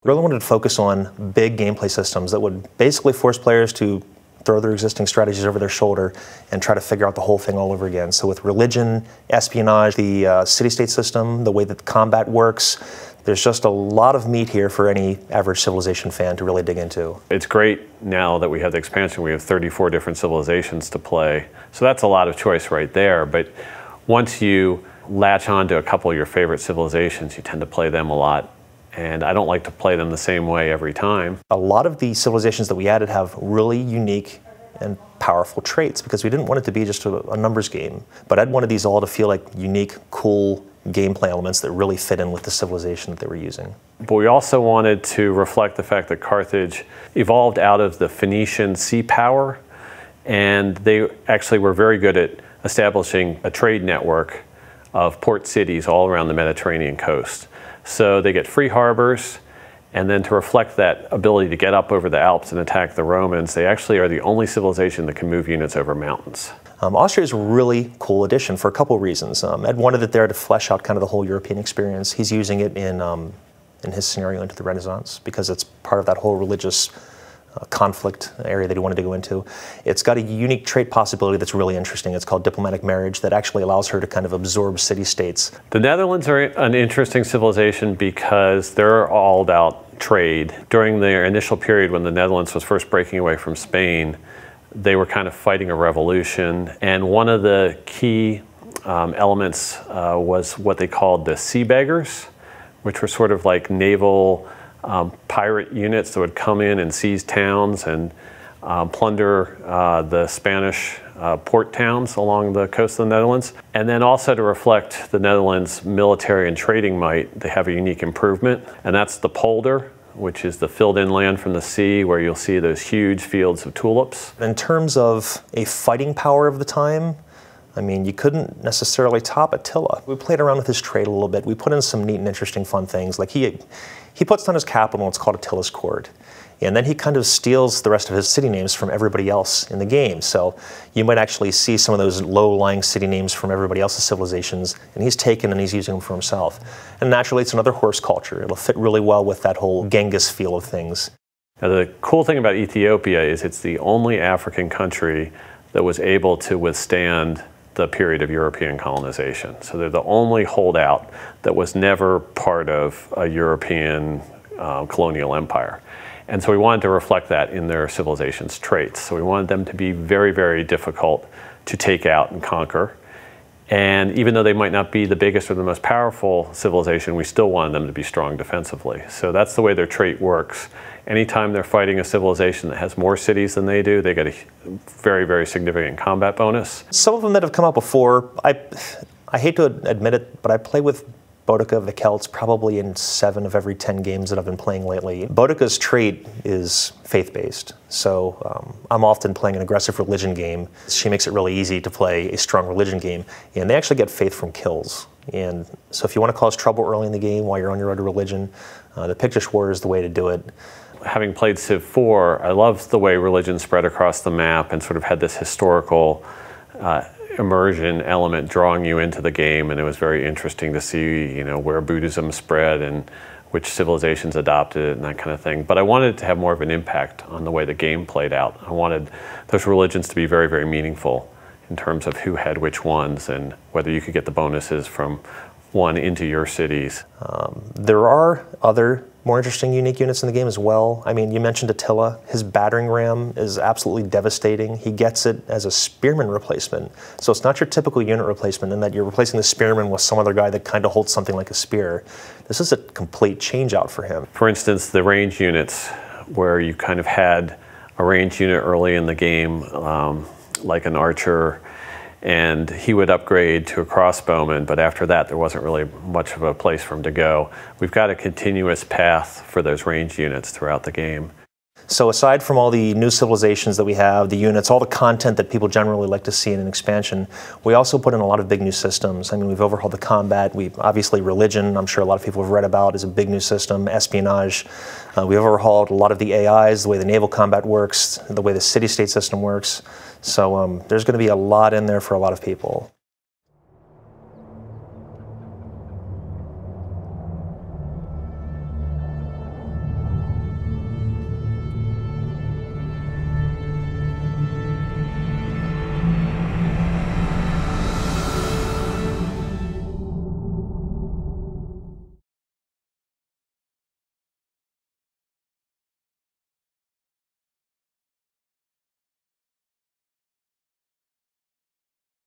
Really wanted to focus on big gameplay systems that would basically force players to throw their existing strategies over their shoulder and try to figure out the whole thing all over again. So with religion, espionage, the city-state system, the way that combat works, there's just a lot of meat here for any average Civilization fan to really dig into. It's great now that we have the expansion. We have 34 different civilizations to play. So that's a lot of choice right there. But once you latch on to a couple of your favorite civilizations, you tend to play them a lot. And I don't like to play them the same way every time. A lot of the civilizations that we added have really unique and powerful traits because we didn't want it to be just a numbers game. But I'd wanted these all to feel like unique, cool gameplay elements that really fit in with the civilization that they were using. But we also wanted to reflect the fact that Carthage evolved out of the Phoenician sea power, and they actually were very good at establishing a trade network of port cities all around the Mediterranean coast. So they get free harbors, and then to reflect that ability to get up over the Alps and attack the Romans, they actually are the only civilization that can move units over mountains. Austria is a really cool addition for a couple of reasons. Ed wanted it there to flesh out kind of the whole European experience. He's using it in his scenario into the Renaissance because it's part of that whole religious conflict area that he wanted to go into. It's got a unique trait possibility that's really interesting. It's called diplomatic marriage that actually allows her to kind of absorb city-states. The Netherlands are an interesting civilization because they're all about trade. During their initial period when the Netherlands was first breaking away from Spain, they were kind of fighting a revolution, and one of the key elements was what they called the sea beggars, which were sort of like naval pirate units that would come in and seize towns and plunder the Spanish port towns along the coast of the Netherlands. And then also to reflect the Netherlands' military and trading might, they have a unique improvement, and that's the polder, which is the filled-in land from the sea where you'll see those huge fields of tulips. In terms of a fighting power of the time, I mean, you couldn't necessarily top Attila. We played around with his trade a little bit. We put in some neat and interesting fun things. Like he puts down his capital, it's called Attila's Court. And then he kind of steals the rest of his city names from everybody else in the game. So you might actually see some of those low-lying city names from everybody else's civilizations, and he's taken and he's using them for himself. And naturally, it's another horse culture. It'll fit really well with that whole Genghis feel of things. Now, the cool thing about Ethiopia is it's the only African country that was able to withstand the period of European colonization. So they're the only holdout that was never part of a European colonial empire. And so we wanted to reflect that in their civilization's traits. So we wanted them to be very, very difficult to take out and conquer. And even though they might not be the biggest or the most powerful civilization, we still wanted them to be strong defensively. So that's the way their trait works. Anytime they're fighting a civilization that has more cities than they do, they get a very, very significant combat bonus. Some of them that have come out before, I hate to admit it, but I play with Boudica of the Celts probably in 7 of every 10 games that I've been playing lately. Boudica's trait is faith-based, so I'm often playing an aggressive religion game. She makes it really easy to play a strong religion game, and they actually get faith from kills. And so if you want to cause trouble early in the game while you're on your road to religion, the Pictish War is the way to do it. Having played Civ 4, I loved the way religion spread across the map and sort of had this historical immersion element drawing you into the game, and it was very interesting to see, you know, where Buddhism spread and which civilizations adopted it and that kind of thing. But I wanted it to have more of an impact on the way the game played out. I wanted those religions to be very, very meaningful in terms of who had which ones and whether you could get the bonuses from one into your cities. There are other more interesting, unique units in the game as well. I mean, you mentioned Attila. His battering ram is absolutely devastating. He gets it as a spearman replacement. So it's not your typical unit replacement in that you're replacing the spearman with some other guy that kind of holds something like a spear. This is a complete change out for him. For instance, the range units, where you kind of had a range unit early in the game, like an archer, and he would upgrade to a crossbowman, but after that there wasn't really much of a place for him to go. We've got a continuous path for those ranged units throughout the game. So aside from all the new civilizations that we have, the units, all the content that people generally like to see in an expansion, we also put in a lot of big new systems. I mean, we've overhauled the combat. Obviously religion, I'm sure a lot of people have read about, is a big new system. Espionage. We've overhauled a lot of the AIs, the way the naval combat works, the way the city-state system works. So there's going to be a lot in there for a lot of people.